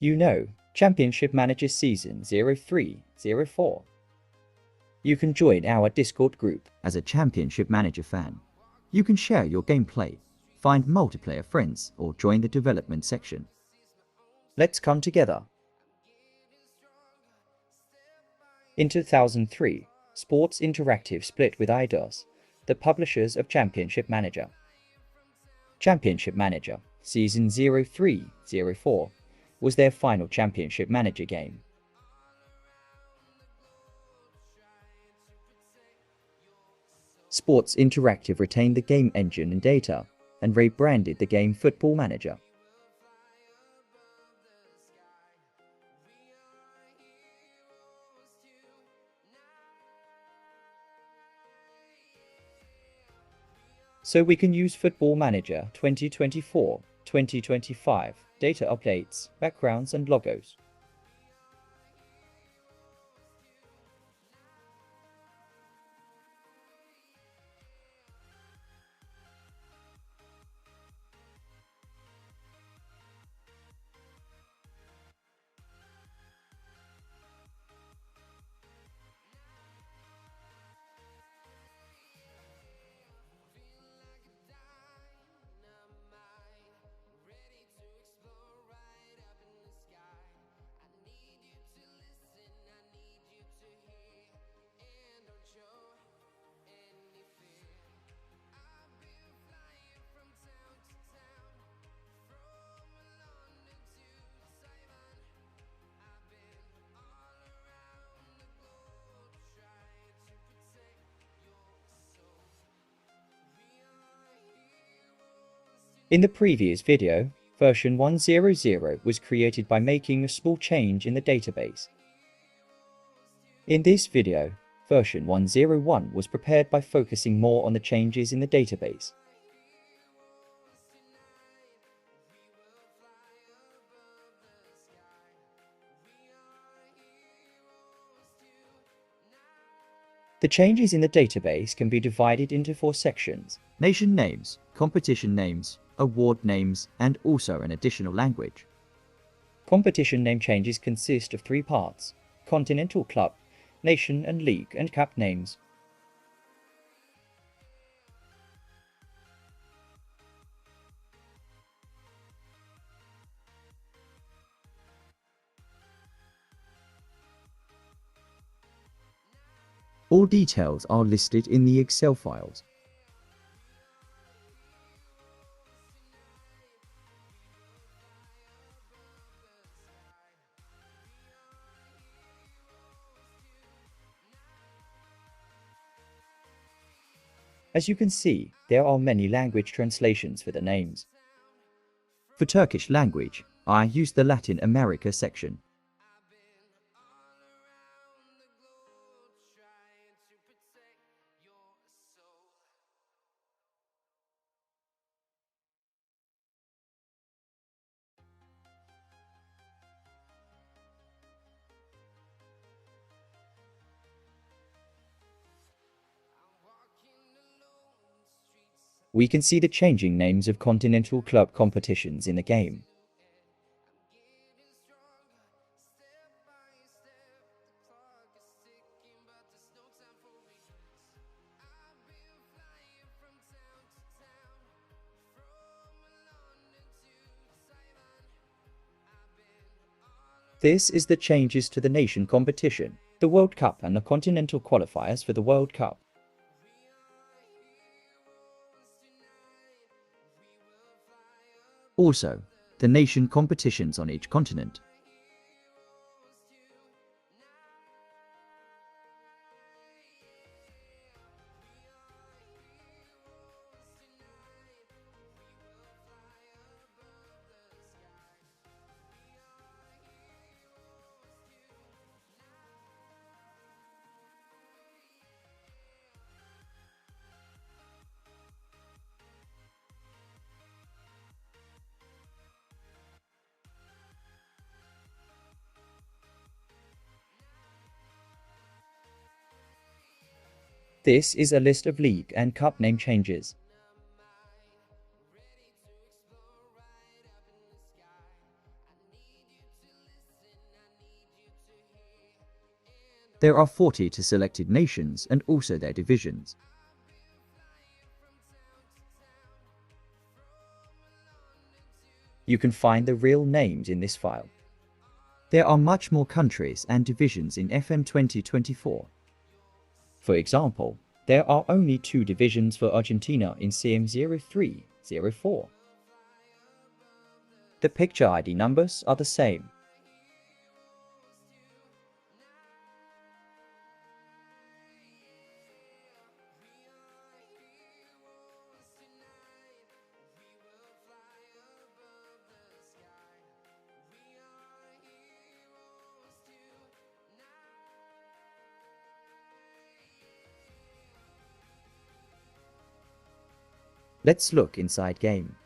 You know, Championship Manager Season 0304. You can join our Discord group as a Championship Manager fan. You can share your gameplay, find multiplayer friends, or join the development section. Let's come together. In 2003, Sports Interactive split with Eidos, the publishers of Championship Manager. Championship Manager Season 0304 was their final Championship Manager game. Sports Interactive retained the game engine and data, and rebranded the game Football Manager. So we can use Football Manager 2024-2025 data updates, backgrounds and logos. In the previous video, version 100 was created by making a small change in the database. In this video, version 101 was prepared by focusing more on the changes in the database. The changes in the database can be divided into 4 sections: nation names, competition names, award names, and also an additional language. Competition name changes consist of 3 parts: continental club, nation and league and cup names. All details are listed in the Excel files. As you can see, there are many language translations for the names. For Turkish language, I used the Latin America section. We can see the changing names of continental club competitions in the game. This is the changes to the nation competition, the World Cup and the continental qualifiers for the World Cup. Also, the nation competitions on each continent. This is a list of league and cup name changes. There are 40 selected nations and also their divisions. You can find the real names in this file. There are much more countries and divisions in FM 2024. For example, there are only 2 divisions for Argentina in CM0304. The picture ID numbers are the same. Let's look inside game.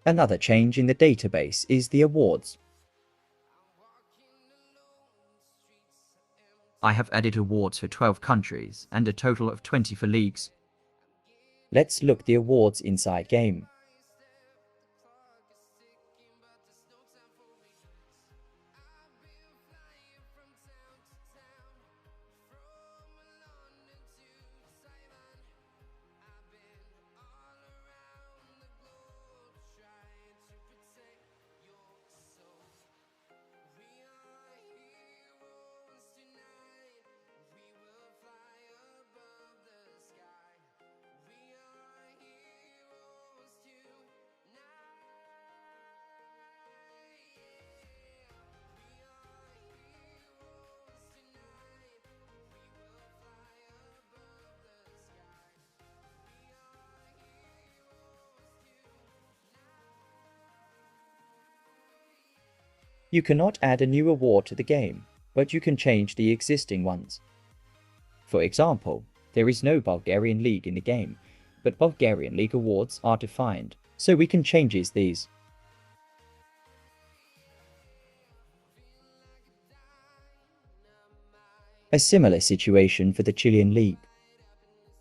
Another change in the database is the awards. I have added awards for 12 countries and a total of 20 for leagues. Let's look the awards inside game. You cannot add a new award to the game, but you can change the existing ones. For example, there is no Bulgarian League in the game, but Bulgarian League awards are defined, so we can change these. A similar situation for the Chilean League.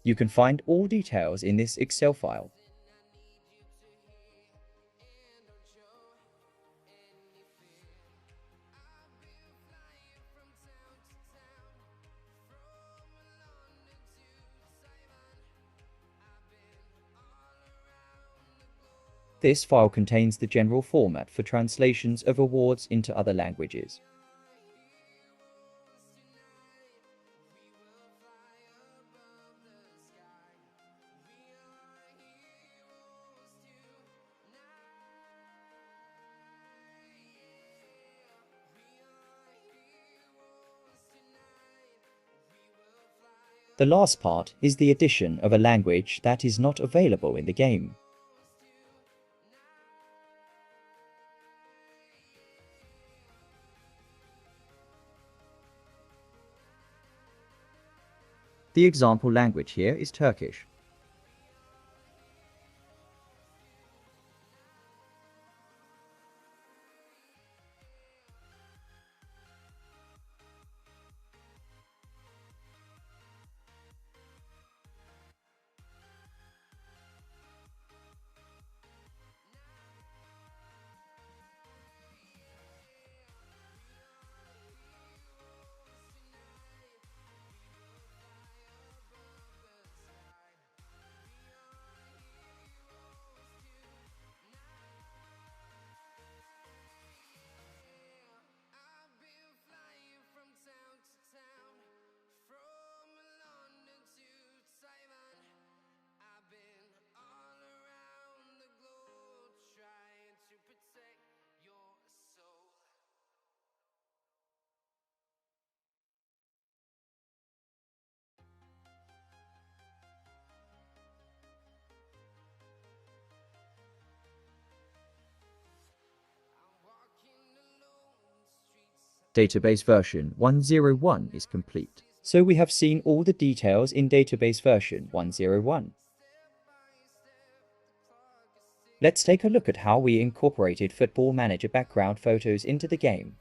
You can find all details in this Excel file. This file contains the general format for translations of awards into other languages. The last part is the addition of a language that is not available in the game. The example language here is Turkish. Database version 101 is complete. So we have seen all the details in database version 101. Let's take a look at how we incorporated Football Manager background photos into the game.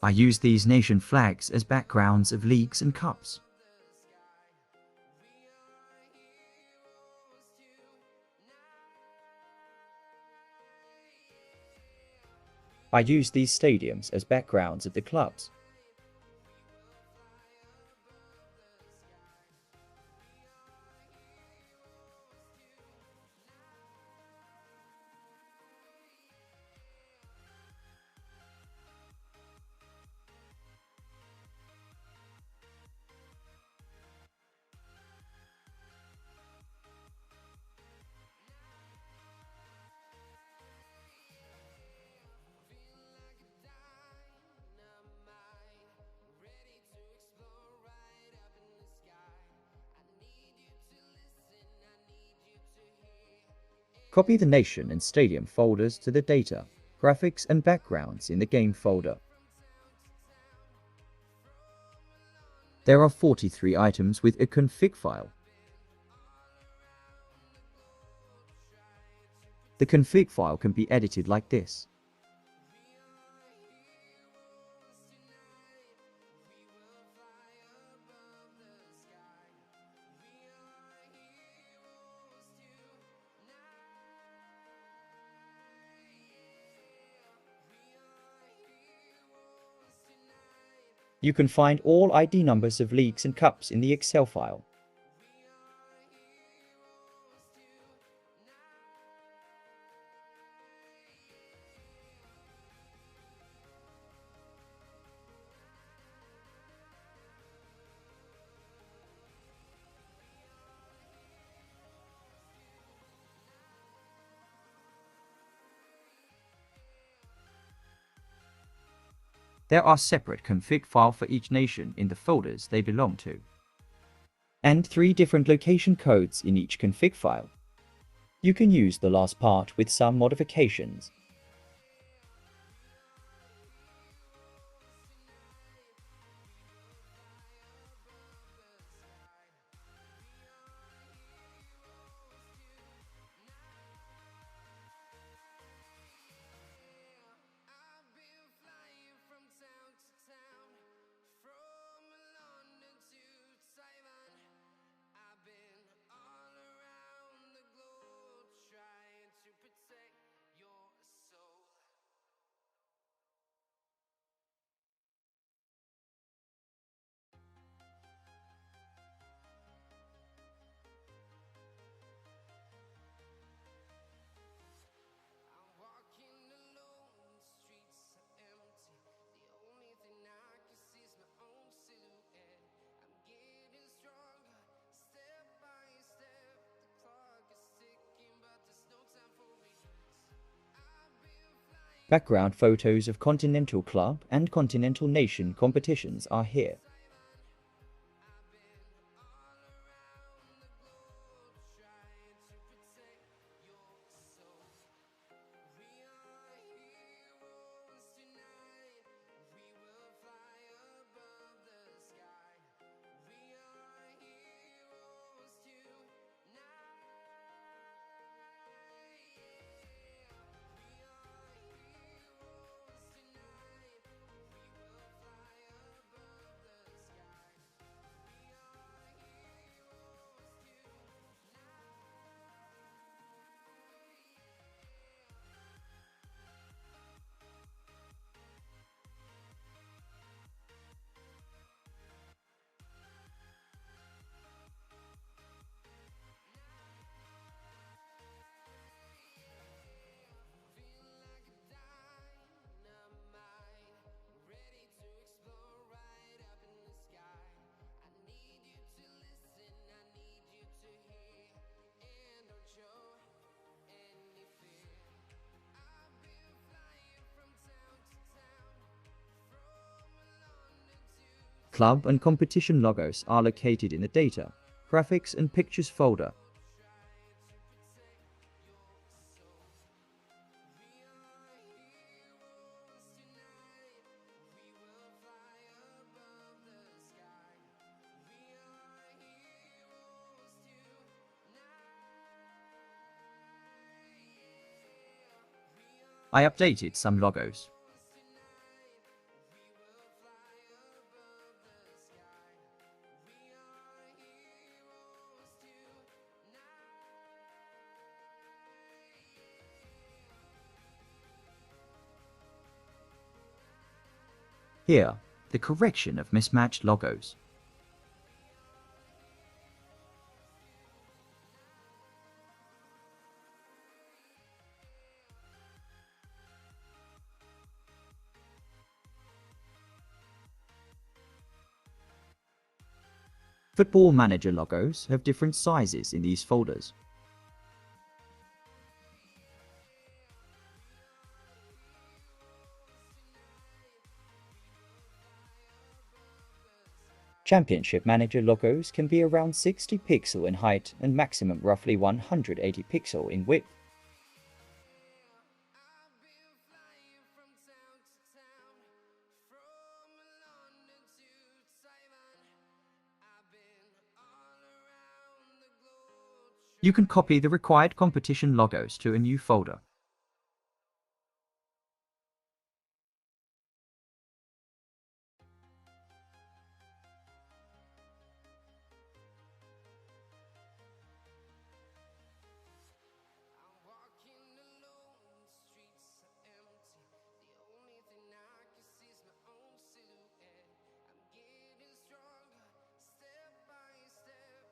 I use these nation flags as backgrounds of leagues and cups. I use these stadiums as backgrounds of the clubs. Copy the nation and stadium folders to the data, graphics and backgrounds in the game folder. There are 43 items with a config file. The config file can be edited like this. You can find all ID numbers of leagues and cups in the Excel file. There are separate config files for each nation in the folders they belong to, and 3 different location codes in each config file. You can use the last part with some modifications. Background photos of Continental Club and Continental Nation competitions are here. Club and competition logos are located in the Data, Graphics and Pictures folder. I updated some logos. Here, the correction of mismatched logos. Football Manager logos have different sizes in these folders. Championship Manager logos can be around 60 pixel in height and maximum roughly 180 pixel in width. You can copy the required competition logos to a new folder.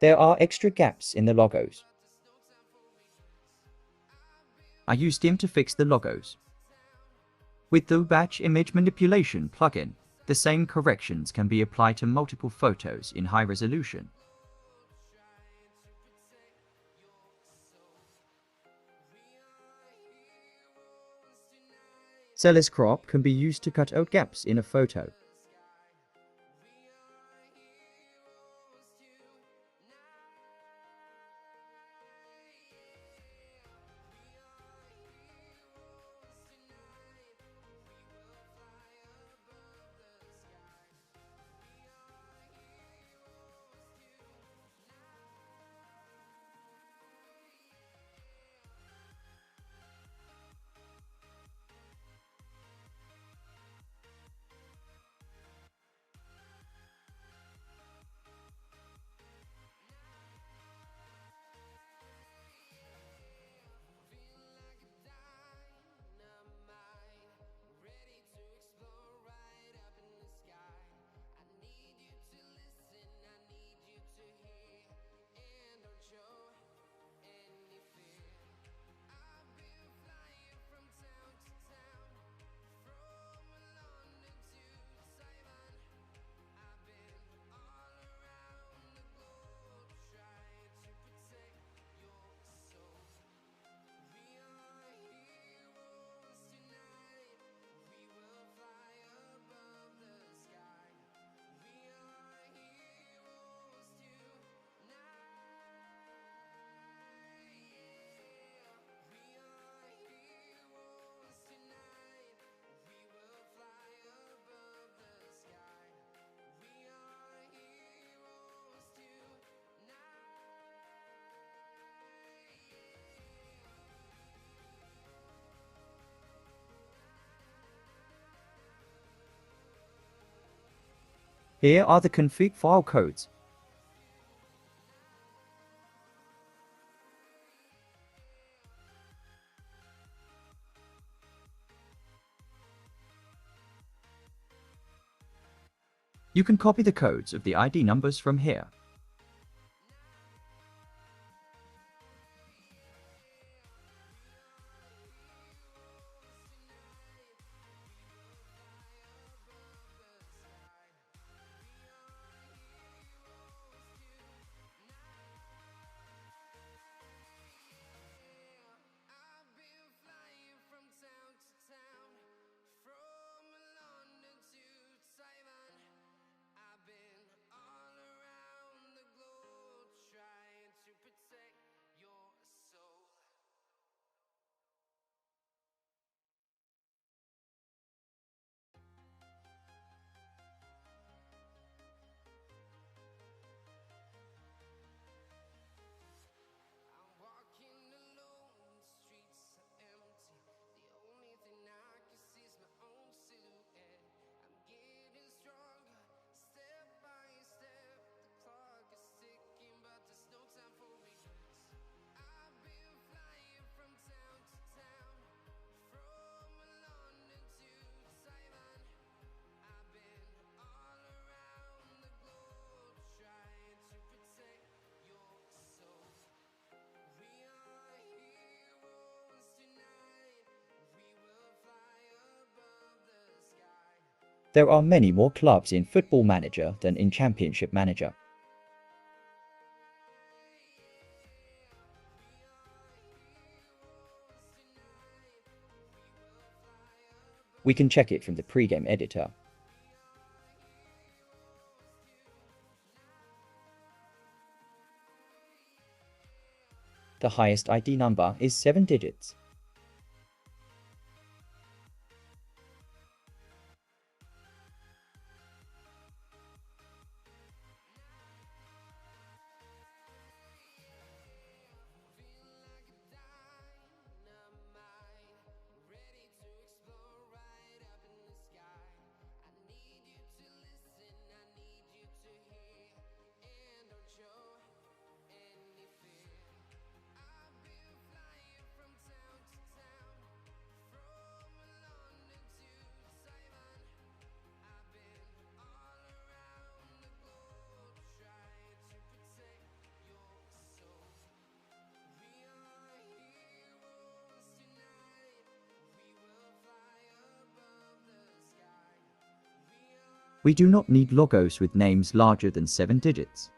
There are extra gaps in the logos. I used them to fix the logos. With the Batch Image Manipulation plugin, the same corrections can be applied to multiple photos in high resolution. Zealous Crop can be used to cut out gaps in a photo. Here are the config file codes. You can copy the codes of the ID numbers from here. There are many more clubs in Football Manager than in Championship Manager. We can check it from the pregame editor. The highest ID number is 7 digits. We do not need logos with names larger than 7 digits.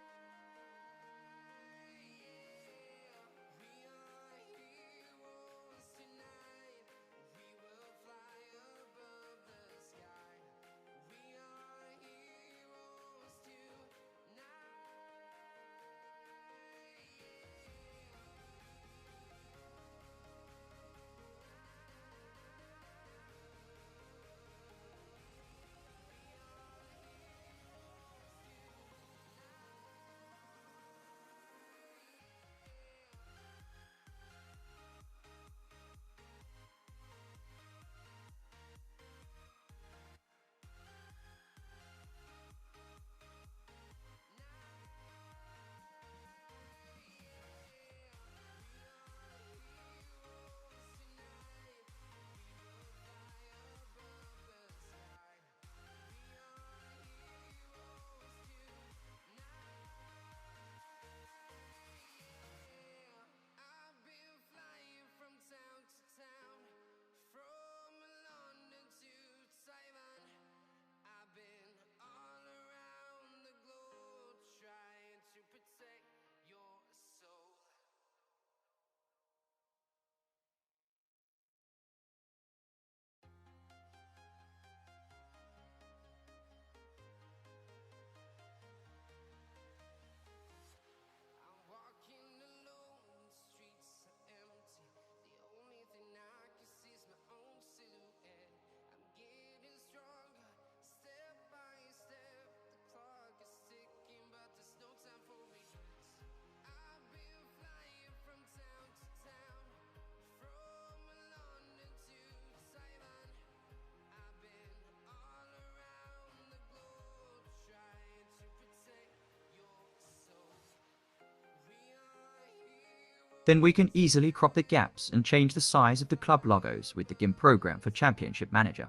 Then we can easily crop the gaps and change the size of the club logos with the GIMP program for Championship Manager.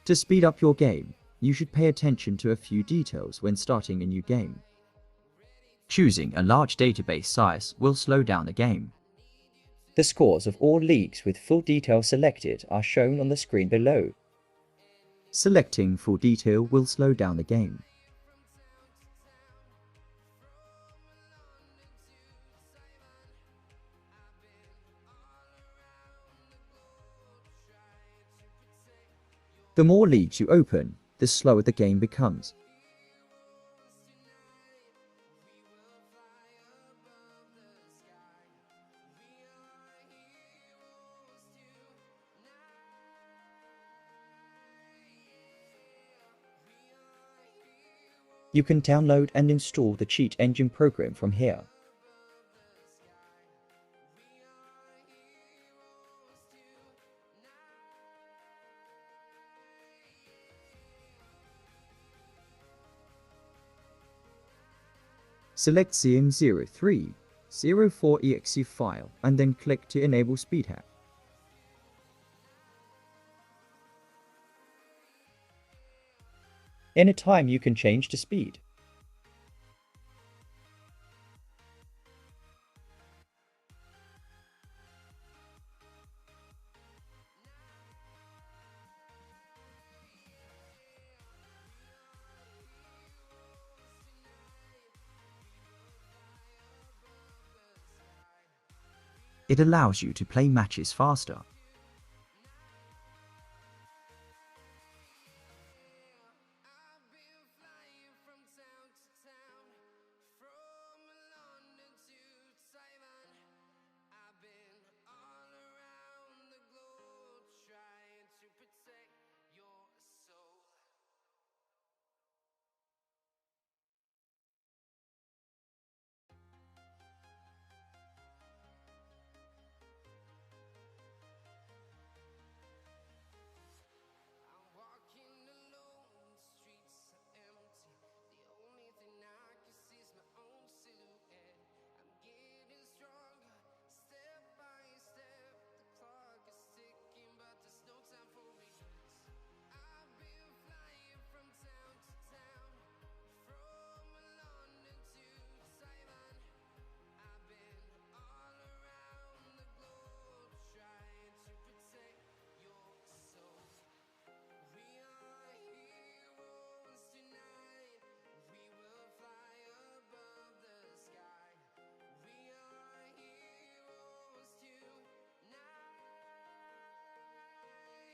To speed up your game, you should pay attention to a few details when starting a new game. Choosing a large database size will slow down the game. The scores of all leagues with full detail selected are shown on the screen below. Selecting full detail will slow down the game. The more leagues you open, the slower the game becomes. You can download and install the Cheat Engine program from here. Select CM0304exe file and then click to enable SpeedHack. Anytime you can change the speed. It allows you to play matches faster.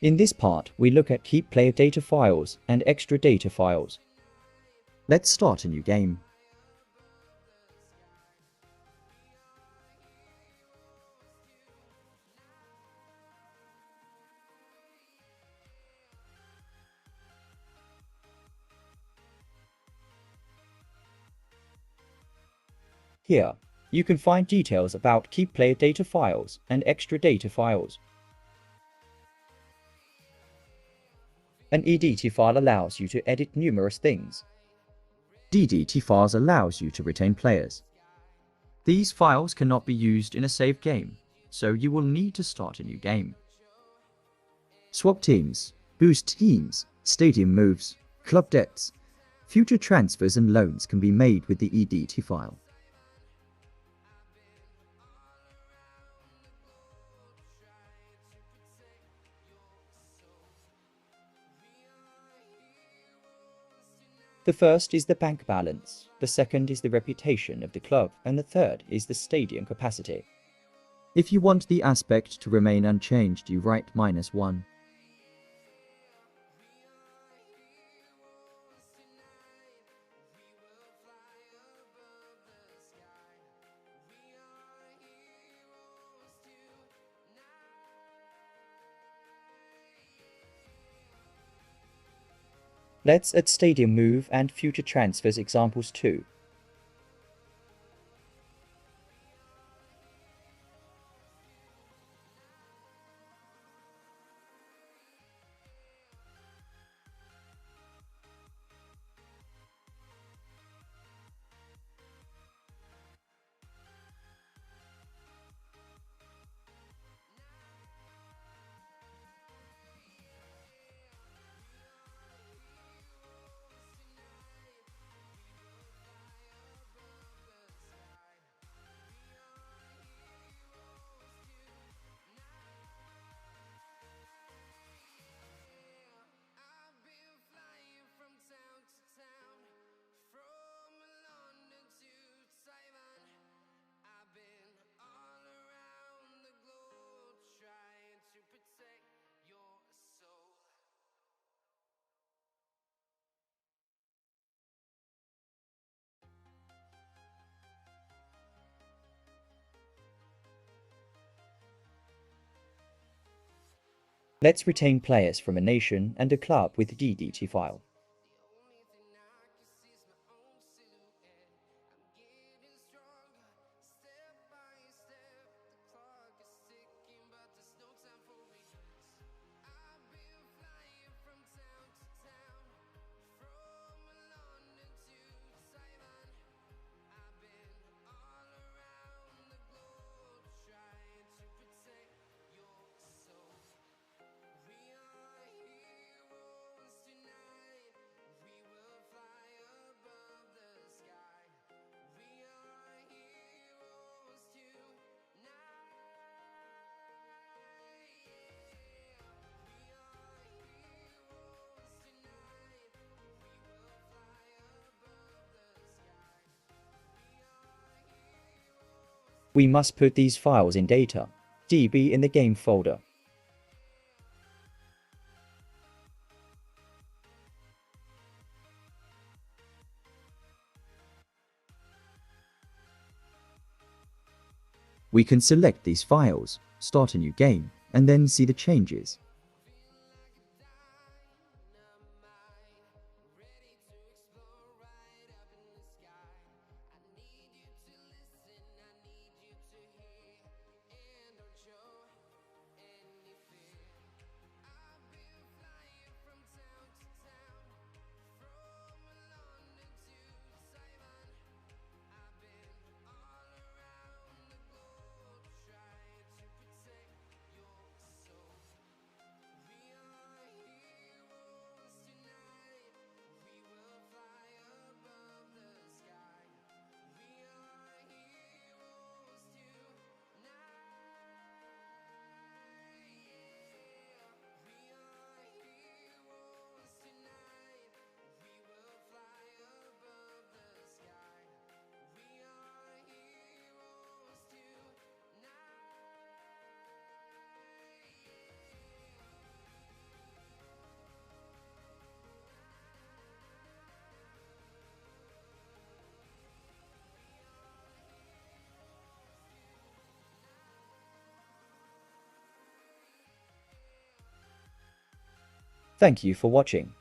In this part, we look at keep player data files and extra data files. Let's start a new game. Here, you can find details about keep player data files and extra data files. An EDT file allows you to edit numerous things. DDT files allows you to retain players. These files cannot be used in a saved game, so you will need to start a new game. Swap teams, boost teams, stadium moves, club debts, future transfers and loans can be made with the EDT file. The first is the bank balance, the second is the reputation of the club, and the third is the stadium capacity. If you want the aspect to remain unchanged, you write -1. Let's add stadium move and future transfers examples too. Let's retain players from a nation and a club with DDT file. We must put these files in data DB in the game folder. We can select these files, start a new game, and then see the changes. Thank you for watching.